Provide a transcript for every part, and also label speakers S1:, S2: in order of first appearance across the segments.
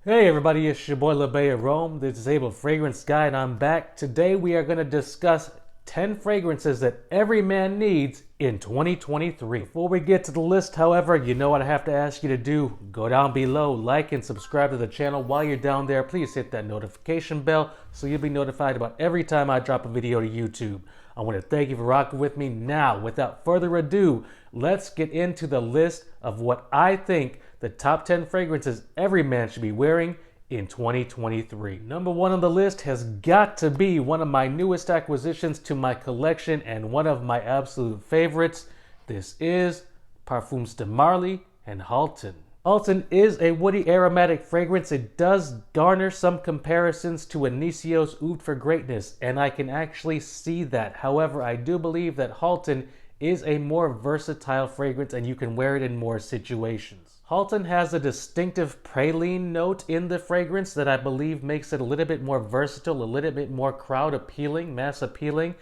S1: Hey everybody, it's your boy labbearome, the Disabled Fragrance Guy, and I'm back. Today we are going to discuss 10 fragrances that every man needs in 2023. Before we get to the list, however, you know what I have to ask you to do. Go down below, like and subscribe to the channel. While you're down there, please hit that notification bell so you'll be notified about every time I drop a video to YouTube. I want to thank you for rocking with me. Now, without further ado, let's get into the list of what I think the top 10 fragrances every man should be wearing in 2023. Number one on the list has got to be one of my newest acquisitions to my collection and one of my absolute favorites. This is Parfums de Marly and Halton. Halton is a woody aromatic fragrance. It does garner some comparisons to Inicio's Oud for Greatness, and I can actually see that. However, I do believe that Halton is a more versatile fragrance and you can wear it in more situations. Halton has a distinctive praline note in the fragrance that I believe makes it a little bit more versatile, a little bit more crowd appealing, mass appealing,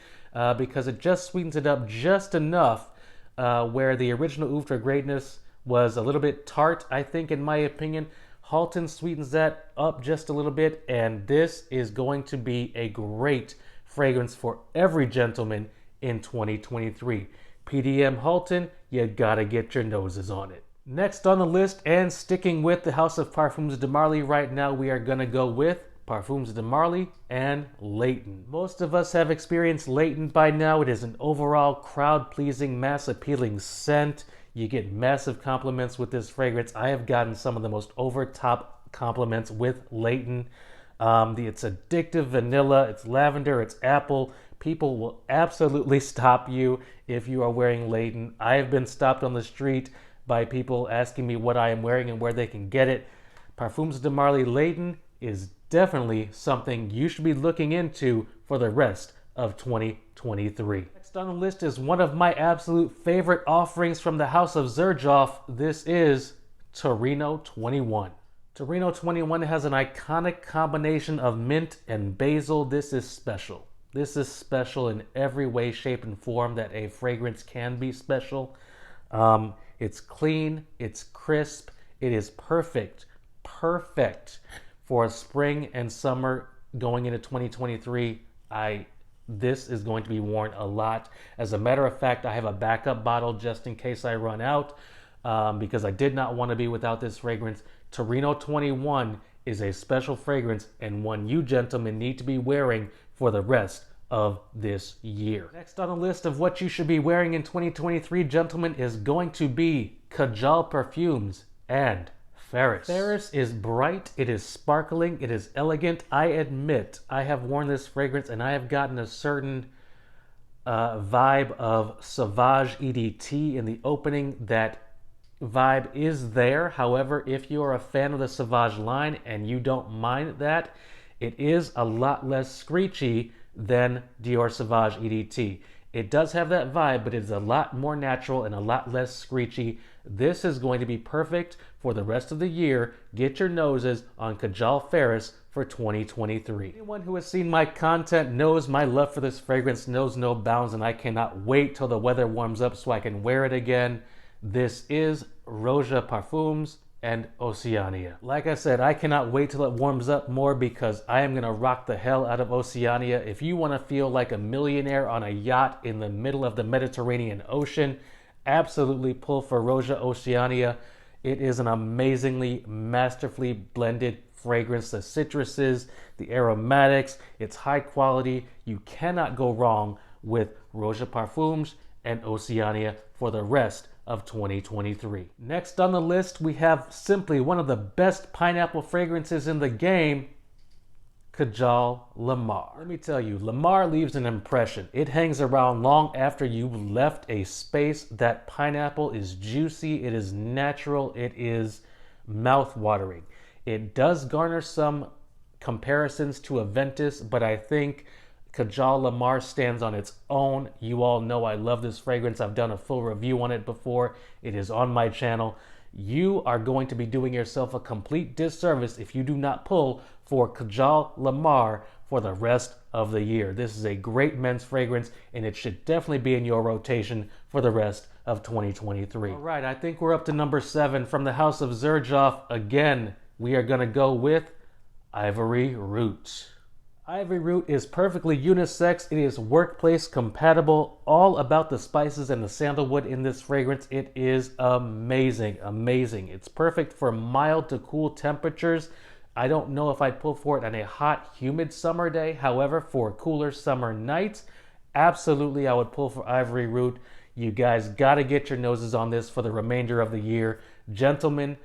S1: because it just sweetens it up just enough where the original Oud for Greatness was a little bit tart, I think, in my opinion. Halton sweetens that up just a little bit, and this is going to be a great fragrance for every gentleman in 2023. PDM Halton, you gotta get your noses on it. Next on the list, and sticking with the House of Parfums de Marly right now, we are gonna go with Parfums de Marly and Layton. Most of us have experienced Layton by now. It is an overall crowd-pleasing, mass-appealing scent. You get massive compliments with this fragrance. I have gotten some of the most over-top compliments with Layton. It's addictive vanilla, it's lavender, it's apple. People will absolutely stop you if you are wearing Layton. I have been stopped on the street by people asking me what I am wearing and where they can get it. Parfums de Marly Layton is definitely something you should be looking into for the rest of 2023. Next on the list is one of my absolute favorite offerings from the House of Xerjoff. This is Torino 21. Torino 21 has an iconic combination of mint and basil. This is special. This is special in every way, shape, and form that a fragrance can be special. It's clean, it's crisp, it is perfect for spring and summer going into 2023. This is going to be worn a lot. As a matter of fact, I have a backup bottle just in case I run out because I did not want to be without this fragrance. Torino 21 is a special fragrance and one you gentlemen need to be wearing for the rest of this year. Next on the list of what you should be wearing in 2023, gentlemen, is going to be Kajal Perfumes and Faris. Faris is bright, it is sparkling, it is elegant. I admit I have worn this fragrance and I have gotten a certain vibe of Sauvage EDT in the opening. That vibe is there. However, if you are a fan of the Sauvage line and you don't mind that, it is a lot less screechy than Dior Sauvage EDT. It does have that vibe, but it is a lot more natural and a lot less screechy. This is going to be perfect for the rest of the year. Get your noses on Kajal Faris for 2023. Anyone who has seen my content knows my love for this fragrance knows no bounds, and I cannot wait till the weather warms up so I can wear it again. This is Roja Parfums and Oceania. Like I said, I cannot wait till it warms up more because I am gonna rock the hell out of Oceania. If you wanna feel like a millionaire on a yacht in the middle of the Mediterranean Ocean, absolutely pull for Roja Oceania. It is an amazingly, masterfully blended fragrance. The citruses, the aromatics, it's high quality. You cannot go wrong with Roja Parfums and Oceania for the rest of 2023. Next on the list, we have simply one of the best pineapple fragrances in the game, Kajal Lamar. Let me tell you, Lamar leaves an impression. It hangs around long after you've left a space. That pineapple is juicy, it is natural, it is mouth-watering. It does garner some comparisons to Aventus, but I think Kajal Lamar stands on its own. You all know I love this fragrance. I've done a full review on it before. It is on my channel. You are going to be doing yourself a complete disservice if you do not pull for Kajal Lamar for the rest of the year. This is a great men's fragrance and it should definitely be in your rotation for the rest of 2023. All right, I think we're up to number 7 from the House of Xerjoff. Again, we are going to go with Ivory Root. Ivory Root is perfectly unisex. It is workplace compatible. All about the spices and the sandalwood in this fragrance. It is amazing, amazing. It's perfect for mild to cool temperatures. I don't know if I'd pull for it on a hot, humid summer day. However, for cooler summer nights, absolutely I would pull for Ivory Root. You guys got to get your noses on this for the remainder of the year. Gentlemen,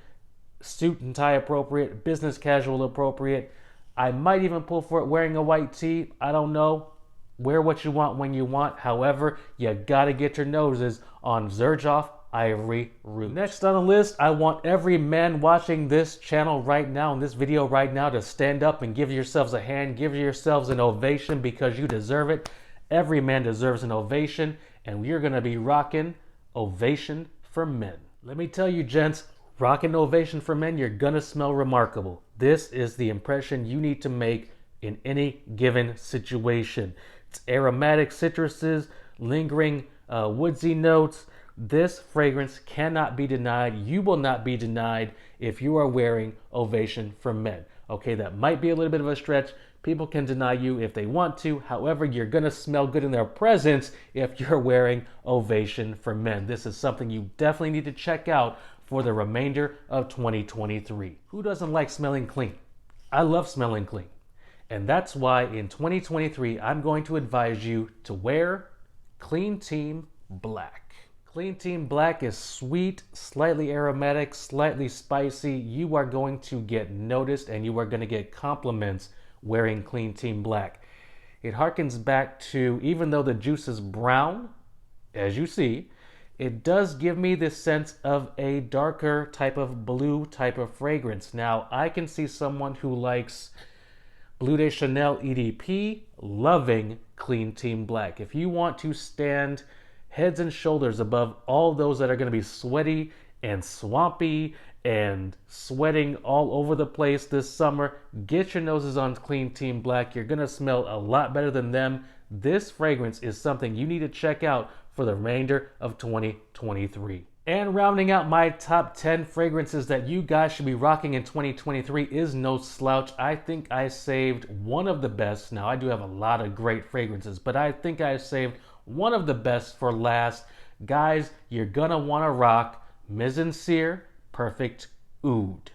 S1: suit and tie appropriate, business casual appropriate. I might even pull for it wearing a white tee. I don't know. Wear what you want when you want. However, you gotta get your noses on Xerjoff Ivory Root. Next on the list, I want every man watching this channel right now, in this video right now, to stand up and give yourselves a hand. Give yourselves an ovation because you deserve it. Every man deserves an ovation, and we're gonna be rocking Ovation for Men. Let me tell you, gents, rocking Ovation for Men, you're gonna smell remarkable. This is the impression you need to make in any given situation. It's aromatic citruses, lingering woodsy notes. This fragrance cannot be denied. You will not be denied if you are wearing Ovation for Men. Okay, that might be a little bit of a stretch. People can deny you if they want to. However, you're gonna smell good in their presence if you're wearing Ovation for Men. This is something you definitely need to check out for the remainder of 2023. Who doesn't like smelling clean? I love smelling clean. And that's why in 2023, I'm going to advise you to wear Clean Team Black. Clean Team Black is sweet, slightly aromatic, slightly spicy. You are going to get noticed and you are going to get compliments wearing Clean Team Black. It harkens back to, even though the juice is brown, as you see, it does give me this sense of a darker type of blue type of fragrance. Now, I can see someone who likes Bleu de Chanel EDP loving Clean Team Black. If you want to stand heads and shoulders above all those that are going to be sweaty and swampy and sweating all over the place this summer, get your noses on Clean Team Black. You're going to smell a lot better than them. This fragrance is something you need to check out for the remainder of 2023. And rounding out my top 10 fragrances that you guys should be rocking in 2023 is no slouch. I think I saved one of the best. Now, I do have a lot of great fragrances, but I think I saved one of the best for last. Guys, you're gonna wanna rock Mise en Cere Perfect Oud.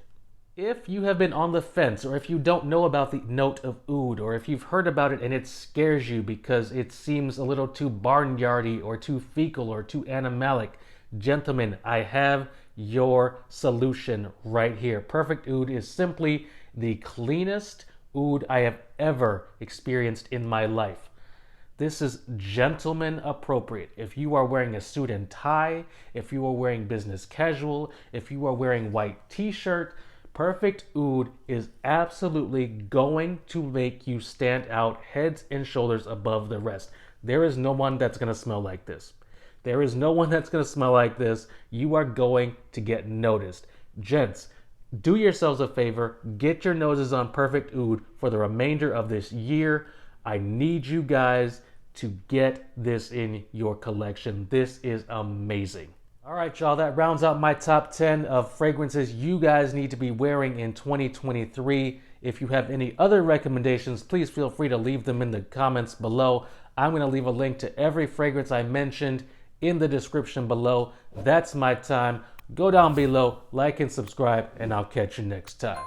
S1: If you have been on the fence, or if you don't know about the note of oud, or if you've heard about it and it scares you because it seems a little too barnyardy or too fecal or too animalic, gentlemen, I have your solution right here. Perfect Oud is simply the cleanest oud I have ever experienced in my life. This is gentleman appropriate. If you are wearing a suit and tie, if you are wearing business casual, if you are wearing white t-shirt, Perfect Oud is absolutely going to make you stand out heads and shoulders above the rest. There is no one that's going to smell like this. There is no one that's going to smell like this. You are going to get noticed. Gents, do yourselves a favor. Get your noses on Perfect Oud for the remainder of this year. I need you guys to get this in your collection. This is amazing. All right, y'all, that rounds out my top 10 of fragrances you guys need to be wearing in 2023. If you have any other recommendations, please feel free to leave them in the comments below. I'm going to leave a link to every fragrance I mentioned in the description below. That's my time. Go down below, like and subscribe, and I'll catch you next time.